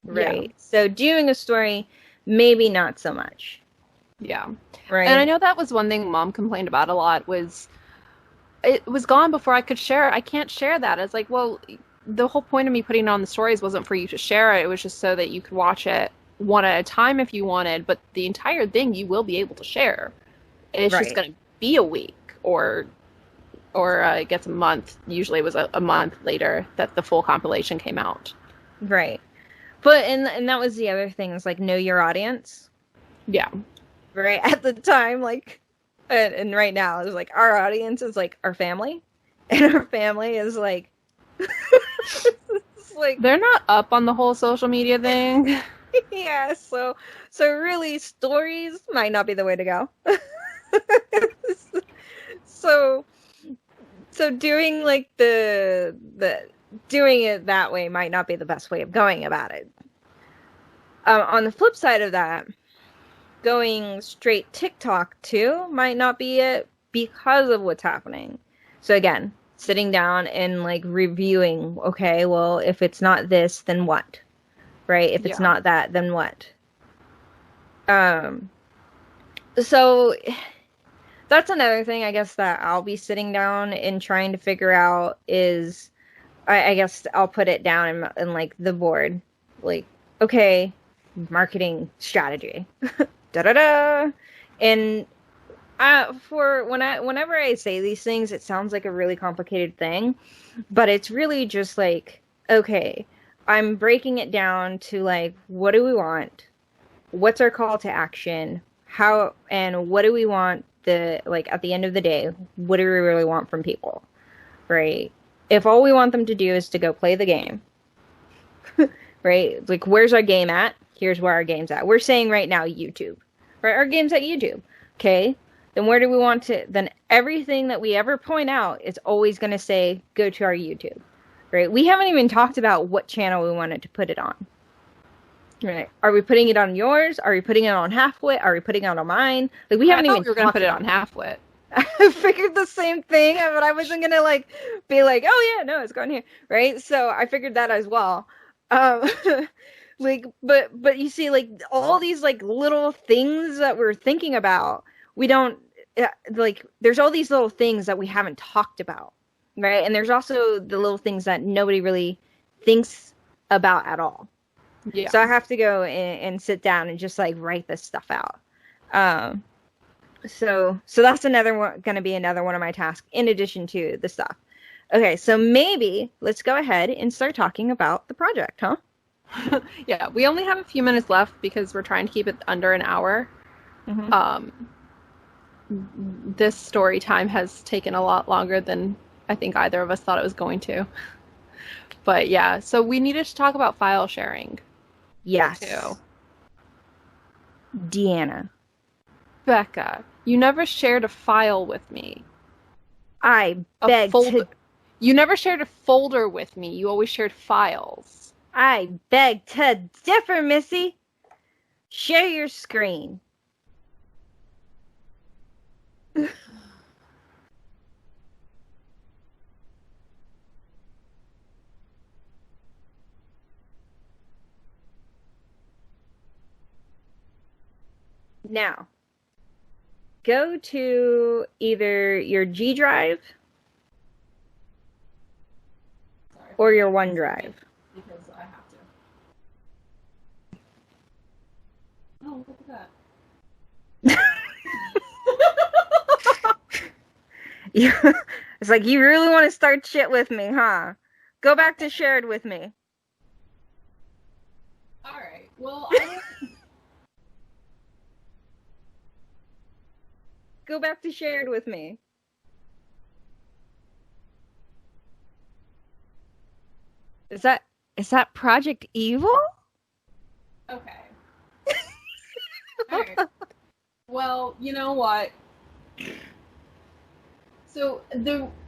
Right? Yeah. So, doing a story, maybe not so much. Yeah. Right? And I know that was one thing Mom complained about a lot was it was gone before I could share it. I can't share that. It's like, well, the whole point of me putting it on the stories wasn't for you to share it. It was just so that you could watch it one at a time if you wanted, but the entire thing you will be able to share. It's just Right. going to be a week or it gets a month. Usually it was a month later that the full compilation came out. Right. But and that was the other thing is like know your audience. Yeah. Right at the time, like and right now is like our audience is like our family. And our family is like it's like They're not up on the whole social media thing. yeah, so really stories might not be the way to go. so so doing like the doing it that way might not be the best way of going about it. On the flip side of that, going straight TikTok too might not be it because of what's happening. So again, sitting down and like reviewing, okay, well, if it's not this, then what? Right? If it's Yeah. not that, then what? So that's another thing I guess that I'll be sitting down and trying to figure out is I guess I'll put it down in like the board. Like, okay, marketing strategy. Da da da. And for whenever I say these things, it sounds like a really complicated thing, but it's really just like, okay, I'm breaking it down to like, what do we want? What's our call to action? How and what do we want the like at the end of the day? What do we really want from people? Right? If all we want them to do is to go play the game, right? Like, where's our game at? Here's where our game's at. We're saying right now YouTube, right? Our game's at YouTube. Okay, then where do we want to? Then everything that we ever point out is always going to say go to our YouTube, right? We haven't even talked about what channel we wanted to put it on. Right? Are we putting it on yours? Are we putting it on Halfwit? Are we putting it on mine? Like we haven't I thought even we were going to talked put it about on Halfwit. I figured the same thing, but I wasn't gonna like be like, oh yeah, no, it's going here, right? So I figured that as well. Um, like, but you see, like all these like little things that we're thinking about, we don't like. There's all these little things that we haven't talked about, right? And there's also the little things that nobody really thinks about at all. Yeah. So I have to go and sit down and just like write this stuff out. Um, so that's another one going to be another one of my tasks in addition to the stuff. Okay, so maybe let's go ahead and start talking about the project, huh? Yeah, we only have a few minutes left because we're trying to keep it under an hour. Mm-hmm. This story time has taken a lot longer than I think either of us thought it was going to. But yeah, so we needed to talk about file sharing Yes. too. Deanna. Becca, you never shared a file with me. I A beg folder. to You never shared a folder with me. You always shared files. I beg to differ, Missy. Share your screen. Now, go to either your G drive or your OneDrive. Because I have to. Oh, look at that. It's like, you really want to start shit with me, huh? Go back to shared with me. Alright, well, I don't... Go back to shared with me. Is that Project Evil? Okay. Alright. Well, you know what? So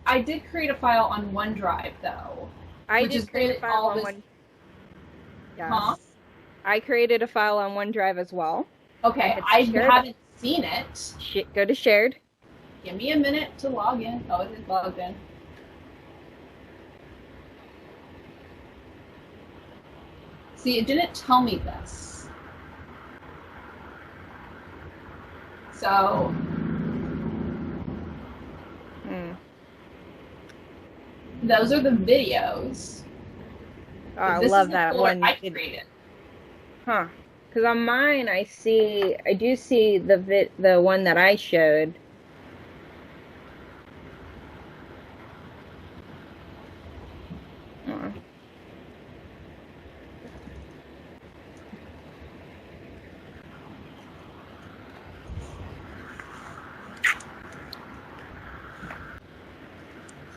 I did create a file on OneDrive though. I did create a file on one. Yes. Huh? I created a file on OneDrive as well. Okay, I haven't seen it. Go to shared. Give me a minute to log in. Oh, it is logged in. See, it didn't tell me this. So. Those are the videos. Oh, I love that one. I created. Huh. Because on mine, I do see the one that I showed. Oh.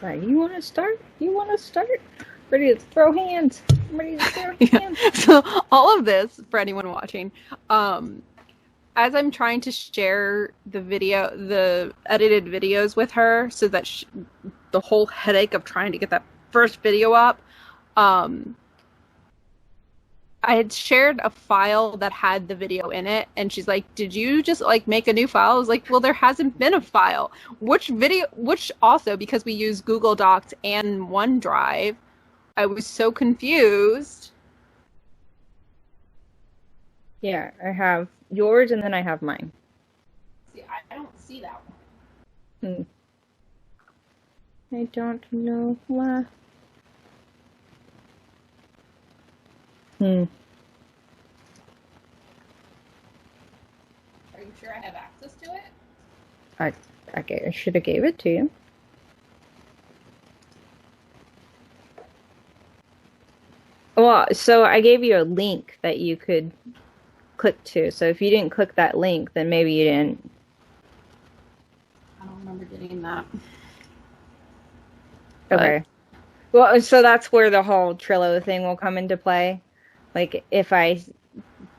So you want to start? You want to start? Ready to throw hands? Ready to throw hands? Yeah. So all of this, for anyone watching, as I'm trying to share the edited videos with her, so that the whole headache of trying to get that first video up, I had shared a file that had the video in it, and she's like, "Did you just like make a new file?" I was like, "Well, there hasn't been a file." Which also, because we use Google Docs and OneDrive, I was so confused. Yeah, I have yours and then I have mine. See, I don't see that one. I don't know why. Are you sure I have access to it? I should have gave it to you. Well, so I gave you a link that you could click to. So if you didn't click that link, then maybe you didn't. I don't remember getting that. Okay. Well, so that's where the whole Trello thing will come into play. Like, if I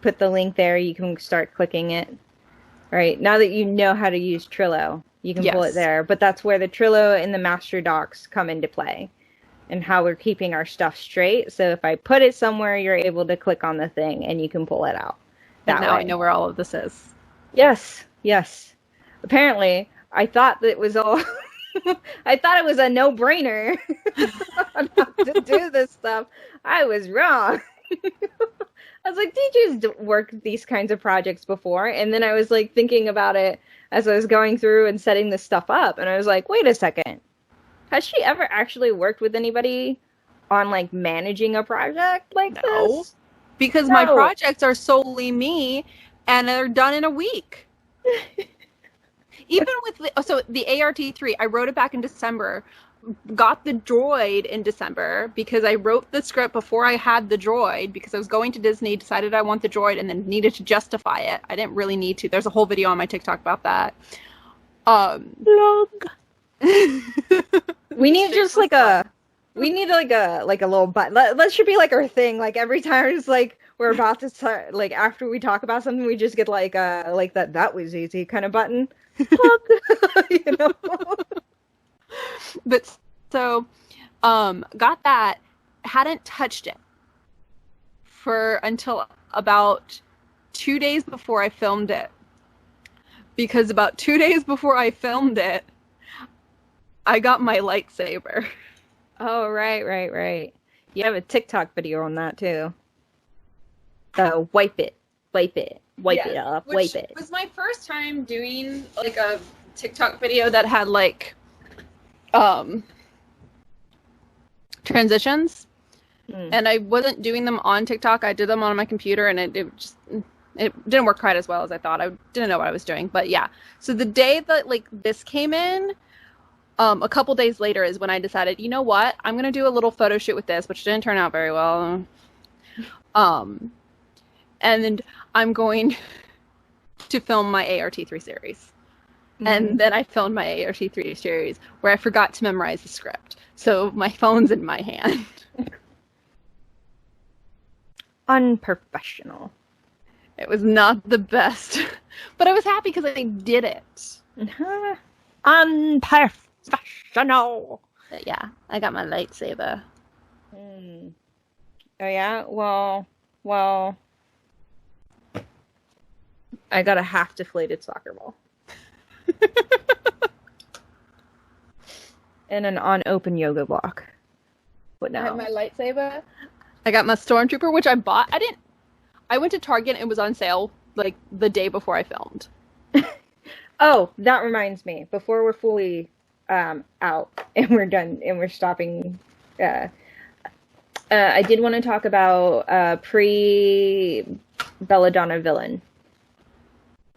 put the link there, you can start clicking it. Right? Now that you know how to use Trello, you can pull it there. But that's where the Trello and the master docs come into play, and how we're keeping our stuff straight. So if I put it somewhere, you're able to click on the thing and you can pull it out. And now I know where all of this is. Yes, yes. Apparently, I thought that it was all... I thought it was a no-brainer not to do this stuff. I was wrong. I was like, teachers worked these kinds of projects before. And then I was like thinking about it as I was going through and setting this stuff up. And I was like, wait a second. Has she ever actually worked with anybody on like managing a project like this? Because my projects are solely me and they're done in a week. Even with the ART3, I wrote it back in December, got the droid in December because I wrote the script before I had the droid because I was going to Disney, decided I want the droid, and then needed to justify it. I didn't really need to. There's a whole video on my TikTok about that. Blog. We need just like a little button. That should be like our thing. Like every time it's like we're about to start, like after we talk about something, we just get like that was easy kind of button. You know. But so, got that. Hadn't touched it until about 2 days before I filmed it. Because about 2 days before I filmed it, I got my lightsaber. Oh, right. You have a TikTok video on that too. The wipe it. wipe it up, which wipe it. was my first time doing like a TikTok video that had like transitions. And I wasn't doing them on TikTok. I did them on my computer, and it didn't work quite as well as I thought. I didn't know what I was doing, but yeah. So the day that like this came in, a couple days later is when I decided, you know what, I'm gonna do a little photo shoot with this, which didn't turn out very well. And then I'm going to film my ART3 series. And then I filmed my ART3 series where I forgot to memorize the script. So my phone's in my hand. Unprofessional. It was not the best, but I was happy because I did it. Unprofessional. But yeah, I got my lightsaber. Oh yeah? Well, I got a half deflated soccer ball. And an unopened yoga block. What now? I have my lightsaber. I got my stormtrooper, which I bought. I went to Target and it was on sale like the day before I filmed. Oh, that reminds me. Before we're fully out and we're done and we're stopping, I did want to talk about pre-Belladonna villain.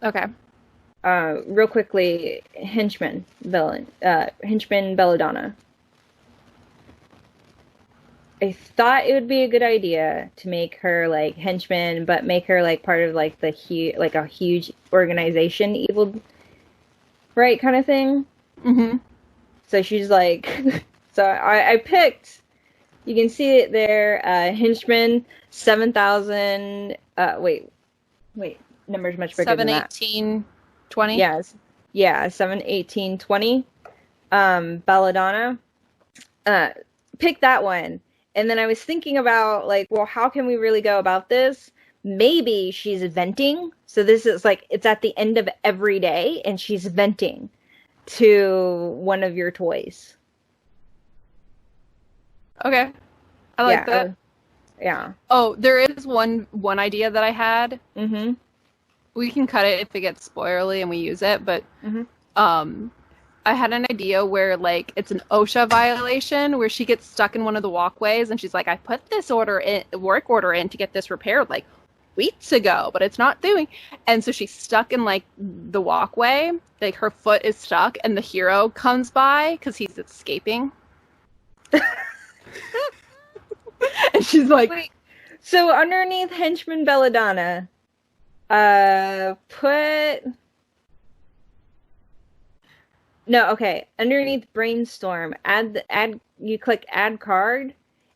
Okay. Real quickly, henchman Belladonna. I thought it would be a good idea to make her like henchman, but make her like part of like a huge organization, evil, right, kind of thing. Mm-hmm. So she's like, so I picked. You can see it there. Henchman 7,000. Wait, number's much bigger than that. 71820. Yes, yeah, 71820. Belladonna. Pick that one. And then I was thinking about, like, well, how can we really go about this? Maybe she's venting. So this is, like, it's at the end of every day, and she's venting to one of your toys. Okay. I like that. Yeah. Oh, there is one idea that I had. Mm-hmm. We can cut it if it gets spoilerly and we use it, but I had an idea where, like, it's an OSHA violation where she gets stuck in one of the walkways and she's like, I put this work order in to get this repaired, like, weeks ago, but it's not doing. And so she's stuck in, like, the walkway. Like, her foot is stuck and the hero comes by because he's escaping. And she's like... Wait. So underneath Henchman Belladonna, underneath Brainstorm, you click add card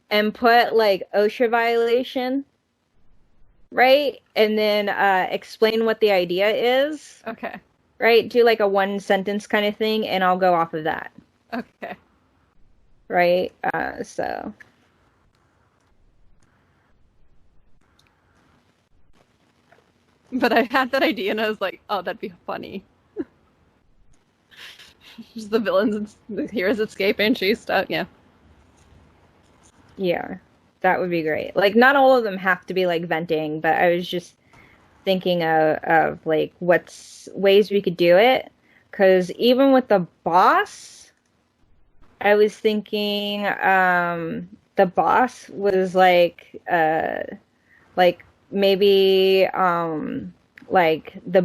and put like OSHA violation, right? And then explain what the idea is. Okay. Right? Do like a one sentence kind of thing and I'll go off of that. Okay. Right? So but I had that idea and I was like, oh, that'd be funny. Just the villains, the heroes escaping, she's stuck, yeah. Yeah, that would be great. Like, not all of them have to be, like, venting, but I was just thinking of like, what's ways we could do it. Because even with the boss, I was thinking the boss was, like maybe, like, the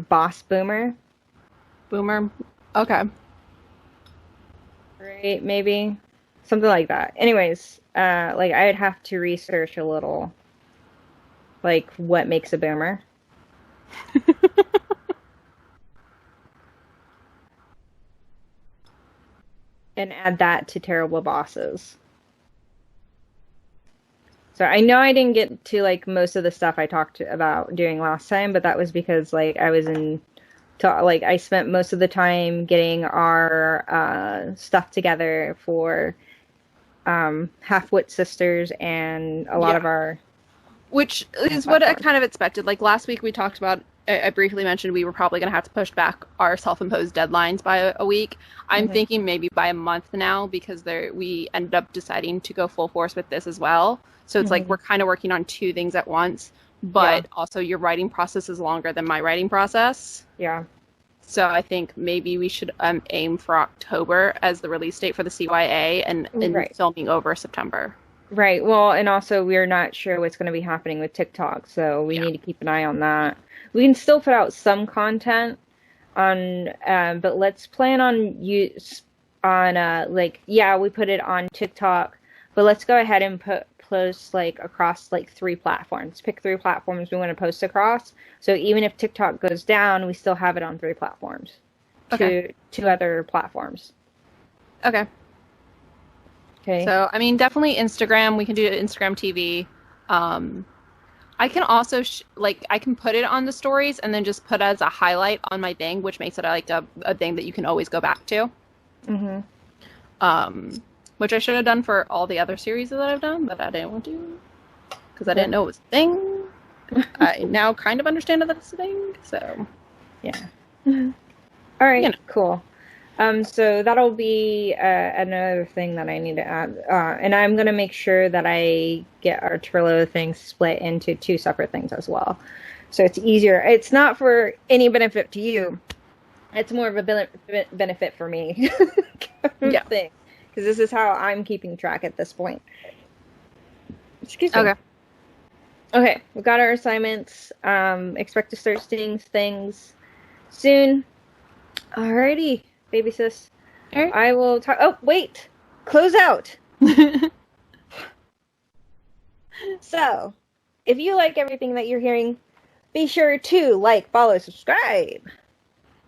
boss Boomer. Boomer. Okay. Right, maybe. Something like that. Anyways, like, I'd have to research a little, like, what makes a boomer. And add that to terrible bosses. So I know I didn't get to, like, most of the stuff I talked about doing last time, but that was because, like, I spent most of the time getting our stuff together for Halfwit Sisters and a lot of our... Which is what I kind of expected. Like, last week we talked about, I briefly mentioned we were probably going to have to push back our self-imposed deadlines by a week. I'm thinking maybe by a month now because we ended up deciding to go full force with this as well. So it's like we're kind of working on two things at once. Yeah. but also your writing process is longer than my writing process. Yeah. So I think maybe we should aim for October as the release date for the CYA and Right. filming over September. Right. Well, and also we're not sure what's going to be happening with TikTok, so we Yeah. need to keep an eye on that. We can still put out some content on, but let's plan on like, yeah, we put it on TikTok, but let's go ahead and post like across like 3 platforms. Pick 3 platforms we want to post across. So even if TikTok goes down, we still have it on 3 platforms, Okay. two other platforms. Okay. Okay. So, I mean, definitely Instagram. We can do Instagram TV. Um, I can also I can put it on the stories and then just put as a highlight on my thing, which makes it like a thing that you can always go back to. Mm-hmm. Um, which I should have done for all the other series that I've done, but I didn't want to because I didn't know it was a thing. I now kind of understand that it's a thing, so Yeah. All you right, know. cool. So that'll be another thing that I need to add. And I'm gonna make sure that I get our Trello thing split into 2 separate things as well. So it's easier. It's not for any benefit to you. It's more of a benefit for me Yeah. thing. Because this is how I'm keeping track at this point. Excuse me. Okay. Okay, we got our assignments. Expect to start seeing things soon. Alrighty, baby sis. All right. I will talk. Oh, wait! Close out! So, if you like everything that you're hearing, be sure to like, follow, subscribe.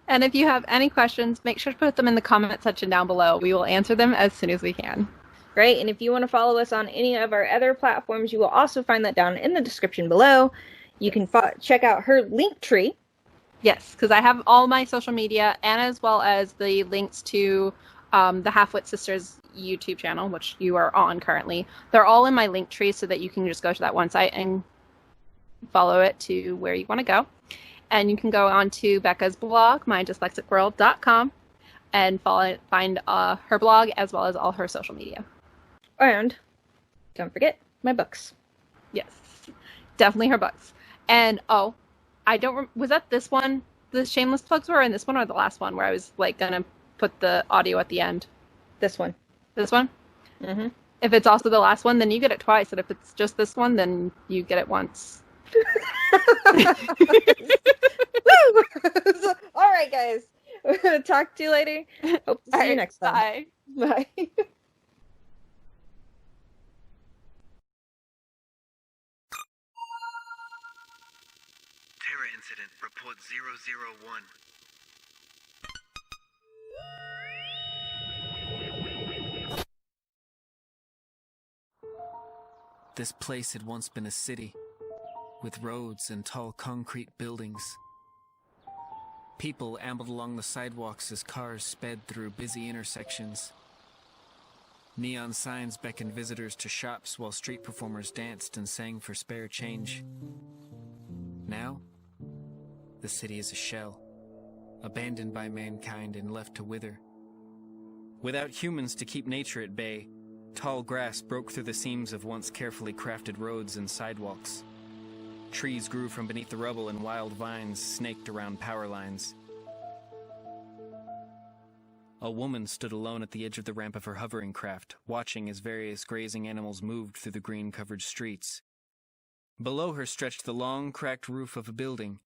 And if you have any questions, make sure to put them in the comment section down below. We will answer them as soon as we can. Right? And if you want to follow us on any of our other platforms, you will also find that down in the description below. You can check out her link tree. Yes, because I have all my social media and as well as the links to the Halfwit Sisters YouTube channel, which you are on currently. They're all in my link tree so that you can just go to that one site and follow it to where you want to go. And you can go on to Becca's blog, mydyslexicworld.com, and find her blog as well as all her social media. And don't forget my books. Yes, definitely her books. And oh, I don't. Was that this one? The shameless plugs were in this one or the last one where I was like gonna put the audio at the end? This one. This one. Mm-hmm. If it's also the last one, then you get it twice, and if it's just this one, then you get it once. Woo! All right, guys. Talk to you later. Hope to see you next time. Bye. Bye. Terror incident, report 001. This place had once been a city, with roads and tall concrete buildings. People ambled along the sidewalks as cars sped through busy intersections. Neon signs beckoned visitors to shops while street performers danced and sang for spare change. Now, the city is a shell, abandoned by mankind and left to wither. Without humans to keep nature at bay, tall grass broke through the seams of once carefully crafted roads and sidewalks. Trees grew from beneath the rubble and wild vines snaked around power lines. A woman stood alone at the edge of the ramp of her hovering craft, watching as various grazing animals moved through the green-covered streets. Below her stretched the long, cracked roof of a building.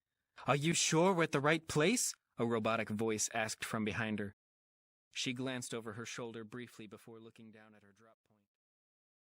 "Are you sure we're at the right place?" a robotic voice asked from behind her. She glanced over her shoulder briefly before looking down at her drop point.